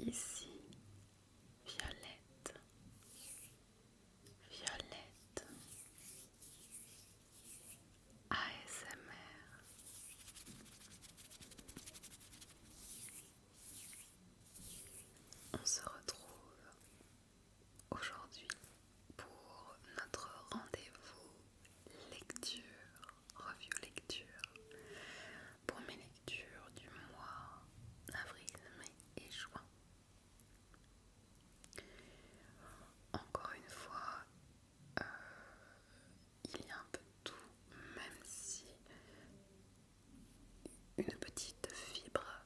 Ici, Violette, Violette, ASMR. On se retrouve aujourd'hui pour notre rendez-vous lecture, review lecture, pour mes lectures du mois avril, mai et juin. Encore une fois, il y a un peu de tout, même si une petite fibre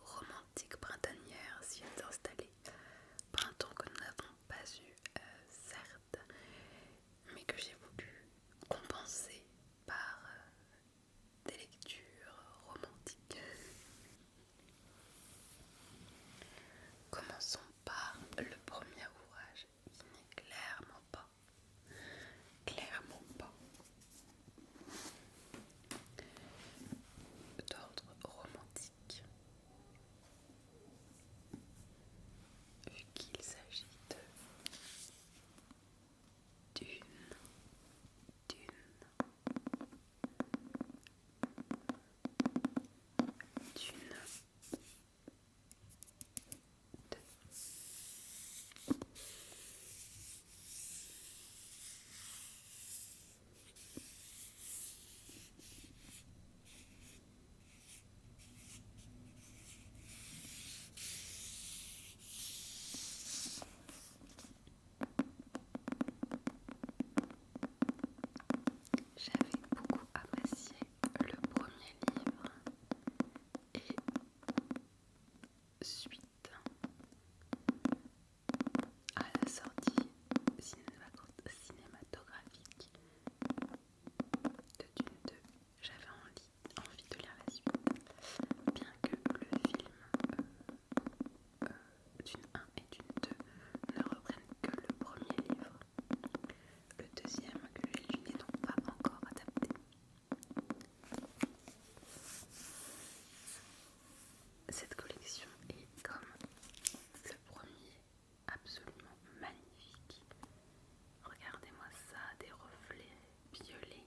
romantique printanière s'y est installée. Printemps que nous n'avons pas eu, certes, mais que j'ai voulu compenser par des lectures romantiques. Commençons par le premier ouvrage qui n'est clairement pas d'ordre romantique, vu qu'il s'agit d'une J'avais beaucoup apprécié le premier livre et suite à la sortie cinématographique de Dune 2, j'avais envie de lire la suite, bien que le film Dune 1 et Dune 2 ne reprennent que le premier livre. Le deuxième que j'ai lu n'est donc pas encore adapté. Cette collection est, comme le premier, absolument magnifique. Regardez-moi ça, des reflets violets.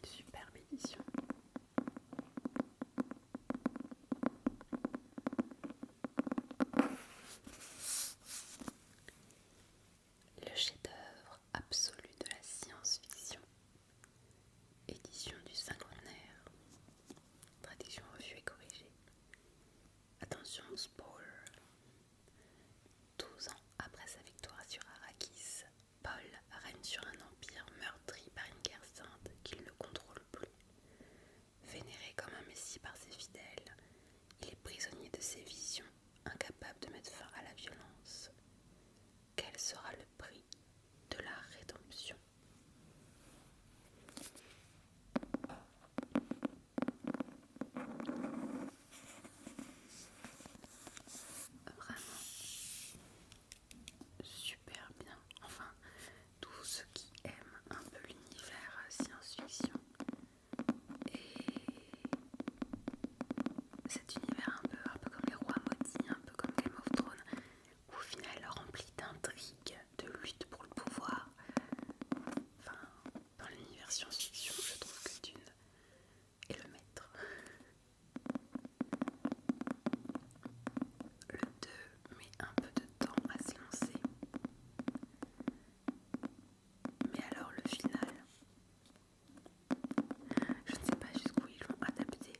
Superbe édition. Le chef-d'œuvre absolu de la science-fiction. Édition du cinquantenaire. Traduction revue et corrigée. Attention, spoiler. 12 ans après sa victoire sur Arrakis, Paul règne sur un empire meurtri par une guerre sainte qu'il ne contrôle plus. Vénéré comme un messie par ses fidèles, il est prisonnier de ses visions, incapable de mettre fin à la violence. Quel sera le prix de la rédemption? Vraiment super bien. Enfin, tous ceux qui aiment un peu l'univers science-fiction et cet univers un peu comme les rois maudits, un peu comme Game of Thrones, au final rempli d'intrigues, de lutte pour le pouvoir. Enfin, dans l'univers science-fiction, je trouve que Dune est le maître. Le 2 met un peu de temps à se lancer. Mais alors le final, je ne sais pas jusqu'où ils vont adapter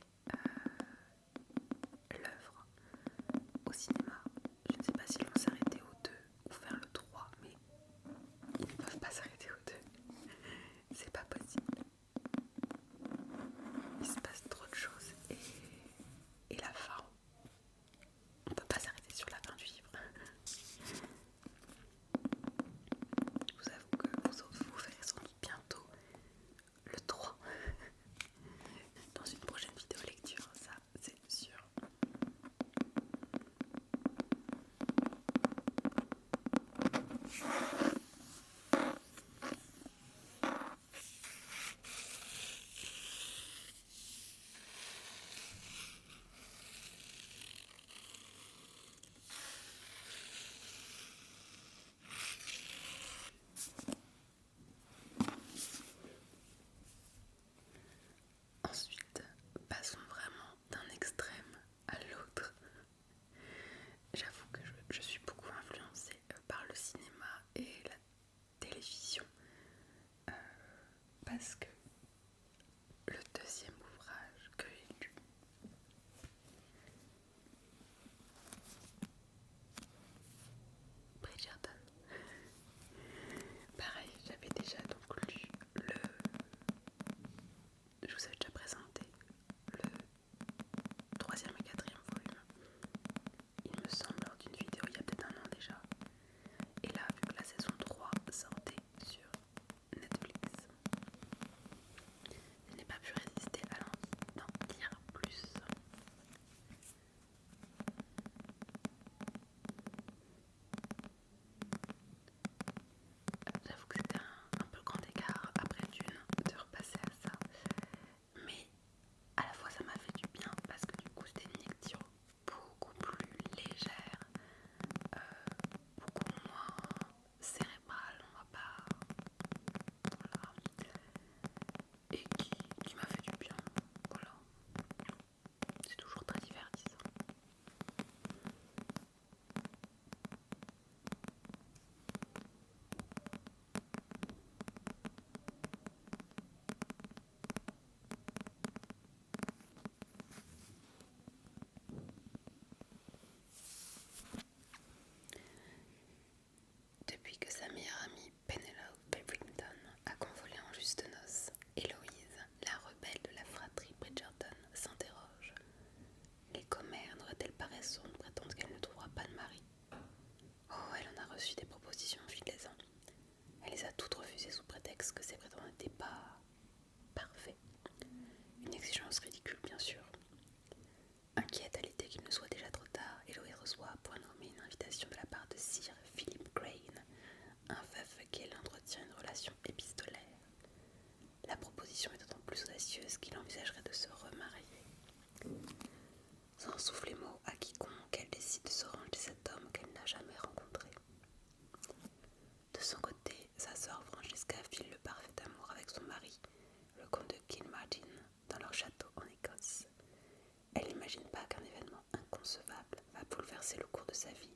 bouleverser le cours de sa vie,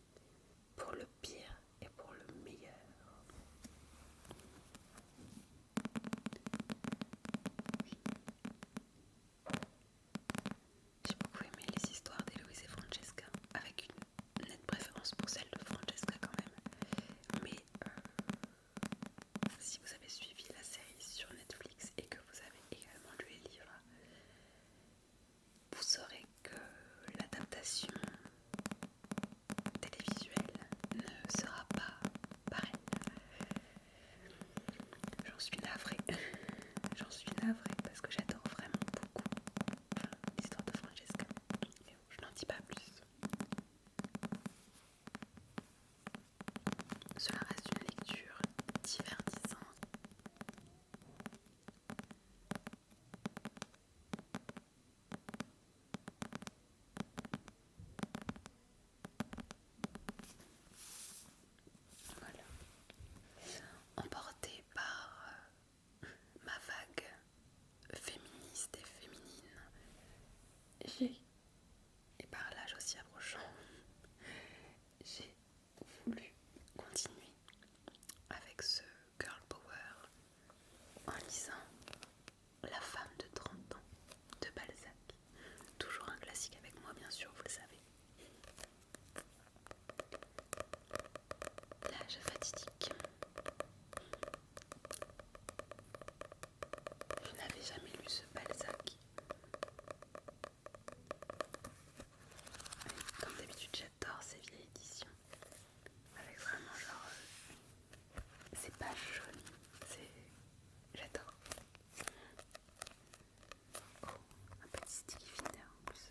pour le pire et pour le meilleur. J'ai beaucoup aimé les histoires d'Héloïse et Francesca, avec une nette préférence pour celle de Francesca quand même. Mais si vous avez suivi la série sur Netflix et que vous avez également lu les livres, vous saurez que l'adaptation télévisuelle ne sera pas pareille. J'en suis navrée. J'en suis navrée parce que j'adore vraiment beaucoup l'histoire de Francesca. Mais bon, je n'en dis pas plus. Cela reste une lecture divertissante. Voilà. Emportée par ma vague féministe et féminine, et par l'âge aussi approchant, j'ai voulu continuer avec ce girl power en lisant La femme de 30 ans de Balzac. Toujours un classique avec moi, bien sûr, vous le savez. L'âge fatidique. Je n'avais jamais lu ce Balzac. Comme d'habitude, j'adore ces vieilles éditions. Avec vraiment genre... c'est pas joli. J'adore. Oh, un petit sticky finger en plus.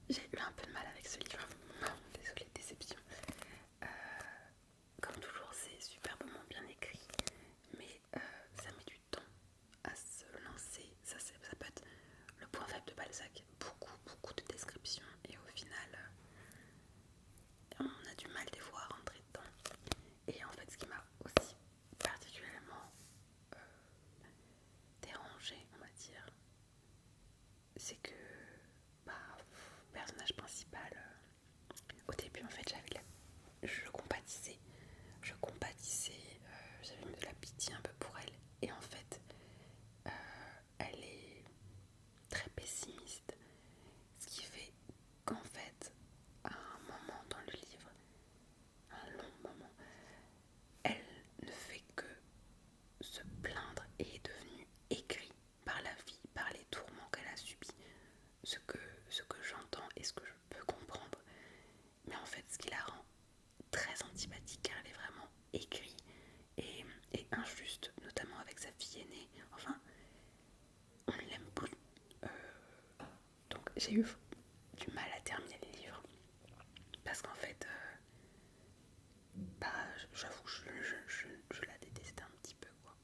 J'ai eu un peu de mal avec ce livre. Désolée, déception. Comme toujours, c'est superbement bien écrit, mais ça met du temps à se lancer. Ça peut être le point faible de Balzac. Beaucoup de descriptions, et au final, on a du mal des fois à rentrer dedans. Et en fait, ce qui m'a aussi particulièrement dérangée, on va dire, c'est que le personnage principal, au début, en fait, je compatissais, j'avais de la pitié un peu pour elle, et en fait, elle est très pessimiste, ce qui fait qu'en fait, à un moment dans le livre, un long moment, elle ne fait que se plaindre et est devenue aigrie par la vie, par les tourments qu'elle a subis, ce que j'entends et ce que je peux comprendre. Mais en fait, ce qui la rend très antipathique, car elle est vraiment aigrie et injuste, notamment avec sa fille aînée. Enfin, on ne l'aime plus. Donc j'ai eu du mal à terminer le livre parce qu'en fait, j'avoue que je la détestais un petit peu, quoi.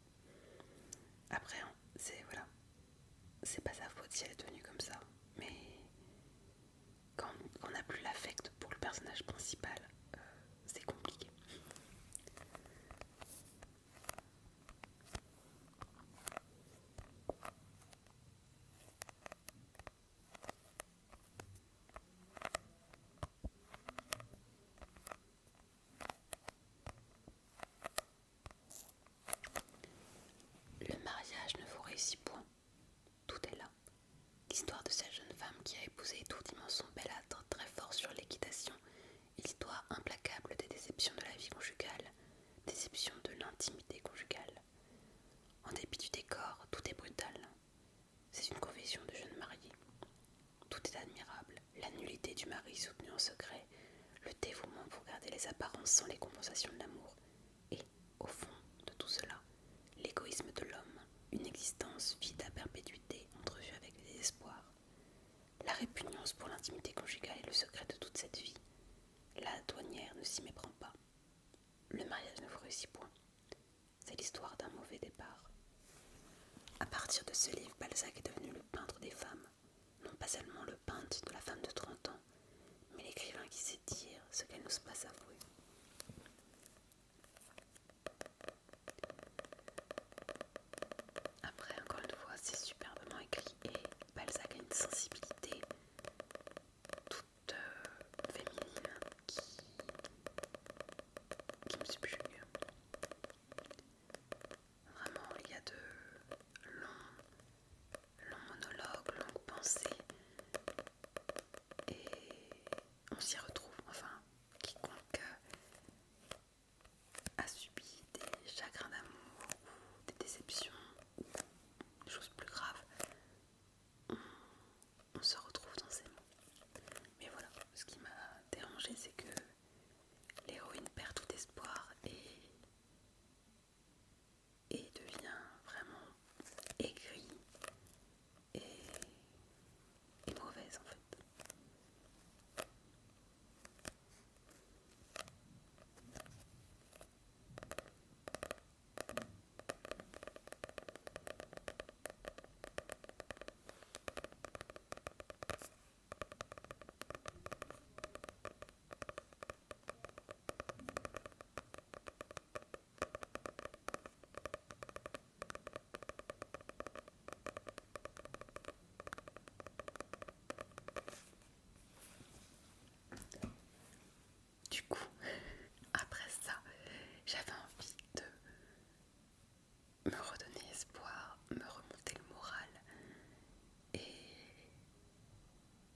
Après, c'est pas sa faute si elle est devenue comme ça, mais quand on n'a plus l'affect pour le personnage principal, c'est compliqué. Le mariage ne vous réussit point. Tout est là. L'histoire de cette jeune femme qui a épousé étourdiment son bellâtre très fort sur l'équitation, et l'histoire implacable des déceptions de la vie conjugale, déceptions de l'intimité conjugale. En dépit du décor, tout est brutal. C'est une confession de jeune mariée. Tout est admirable, la nullité du mari soutenu en secret, le dévouement pour garder les apparences sans les compensations de l'amour, et, au fond de tout cela, l'égoïsme de l'homme, une existence vide à perpétuité entrevue avec le désespoir. La répugnance pour l'intimité conjugale est le secret de toute cette vie. La douanière ne s'y méprend pas. Le mariage ne vous réussit point. C'est l'histoire d'un mauvais départ. À partir de ce livre, Balzac est devenu le peintre des femmes. Non pas seulement le peintre de la femme de 30 ans, mais l'écrivain qui sait dire ce qu'elle n'ose pas s'avouer. Après, encore une fois, c'est superbement écrit et me redonner espoir, me remonter le moral. Et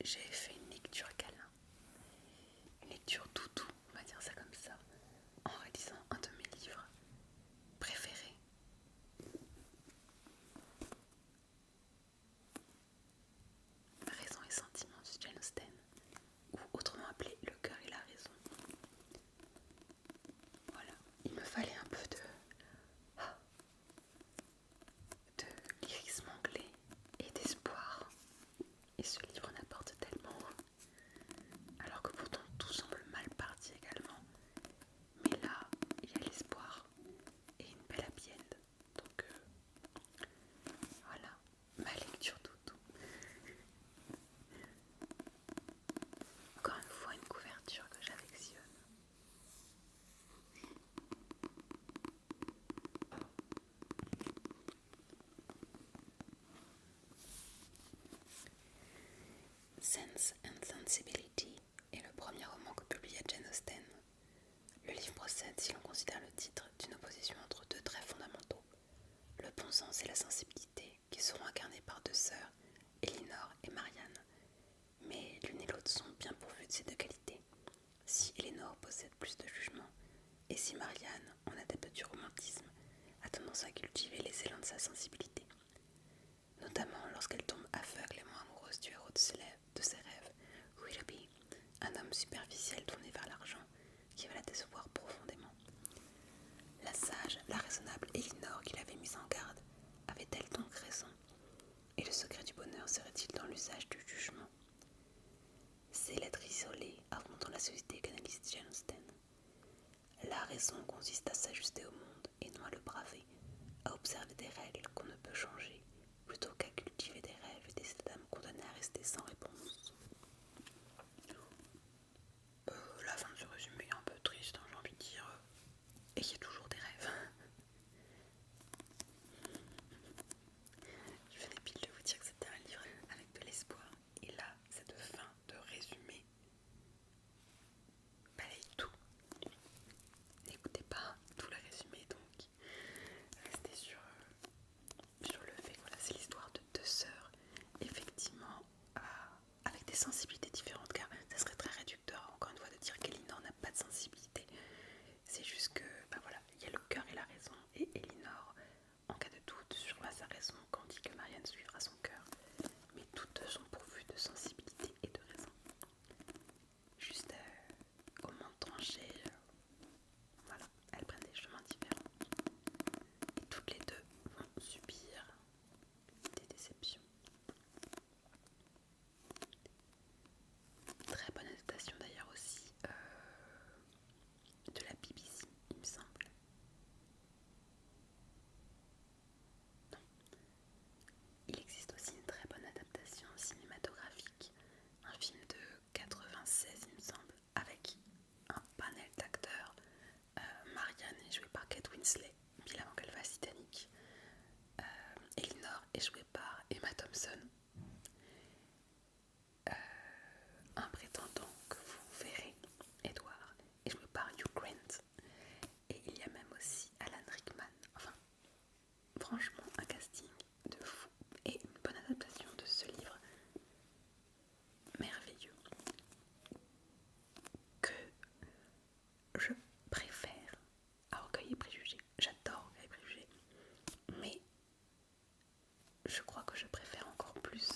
j'ai fait une lecture câlin, une lecture doudou, on va dire ça comme ça, en réalisant un de mes livres préférés. Raison et sentiment de Jane Austen, ou autrement appelé Le cœur et la raison. Voilà, il me fallait un peu de lyrisme anglais et d'espoir, et ce livre en apporte tellement, alors que pourtant tout semble mal parti également. Mais là, il y a l'espoir et une belle happy end. Donc voilà, ma lecture doudou. Encore une fois, une couverture que j'affectionne. Sense and Sensibility est le premier roman que publia Jane Austen. Le livre procède, si l'on considère le titre, d'une opposition entre deux traits fondamentaux, le bon sens et la sensibilité, qui seront incarnés par deux sœurs, Elinor et Marianne. Mais l'une et l'autre sont bien pourvues de ces deux qualités. Si Elinor possède plus de jugement, et si Marianne, en adepte du romantisme, a tendance à cultiver les élans de sa sensibilité, notamment lorsqu'elle tombe aveuglément amoureuse du héros de ses rêves, Willoughby, un homme superficiel tourné vers l'argent, qui va la décevoir profondément. La sage, la raisonnable Elinor qui l'avait mise en garde, avait-elle donc raison? Et le secret du bonheur serait-il dans l'usage du jugement? C'est l'être isolé affrontant la société qu'analyse Jane Austen. La raison consiste à s'ajuster au monde et non à le braver, à observer des règles qu'on ne peut changer, plutôt qu'à cultiver des rêves et des états d'âme condamnés à rester sans réponse. La fin de ce résumé est un peu triste, hein, j'ai envie de dire. Ayez toujours des rêves. Je venais pile de vous dire que c'était un livre avec de l'espoir. Et là, cette fin de résumé balaye tout. N'écoutez pas tout le résumé, donc restez sur le fait que voilà, c'est l'histoire de deux sœurs, effectivement, avec des sensibilités différentes, car ça serait très réducteur, encore une fois, de dire qu'Elinor n'a pas de sensibilité. C'est juste que, voilà, il y a le cœur et la raison, et Elinor, en cas de doute, suivra sa raison, tandis que Marianne suivra son cœur. Mais toutes deux sont pourvues de sensibilité et de raison. Juste au moment de trancher, voilà, elles prennent des chemins différents. Et toutes les deux vont subir des déceptions. Très bonne adaptation d'ailleurs aussi de la BBC, il me semble. Non. Il existe aussi une très bonne adaptation cinématographique, un film de 96 il me semble, avec un panel d'acteurs. Marianne est jouée par Kate Winslet, bien avant qu'elle fasse Titanic. Elinor est jouée par Emma Thompson. Un prétendant que vous verrez, Edward, est joué par Hugh Grant. Et il y a même aussi Alan Rickman. Enfin, franchement, un casting de fou et une bonne adaptation de ce livre merveilleux que je préfère à Orgueil et Préjugés. J'adore Orgueil et Préjugés, mais je crois que je préfère encore plus